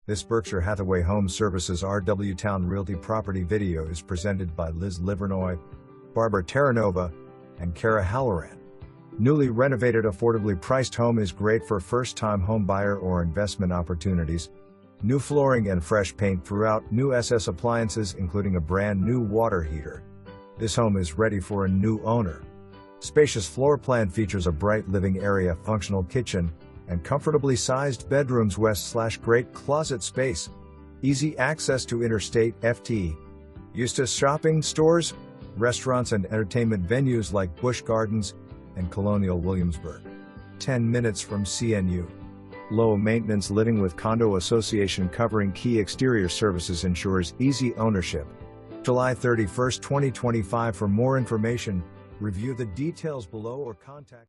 This Berkshire Hathaway Home Services RW Towne Realty property video is presented by Liz Livernoy, Barbara Terranova, and Kara Halloran. Newly renovated affordably priced home is great for first-time home buyer or investment opportunities. New flooring and fresh paint throughout, new SS appliances including a brand new water heater. This home is ready for a new owner. Spacious floor plan features a bright living area, functional kitchen, and comfortably sized bedrooms west/great closet space. Easy access to interstate, FT, Eustis shopping, stores, restaurants and entertainment venues like Busch Gardens and Colonial Williamsburg. 10 minutes from CNU. Low maintenance living with Condo Association covering key exterior services ensures easy ownership. July 31, 2025. For more information, review the details below or contact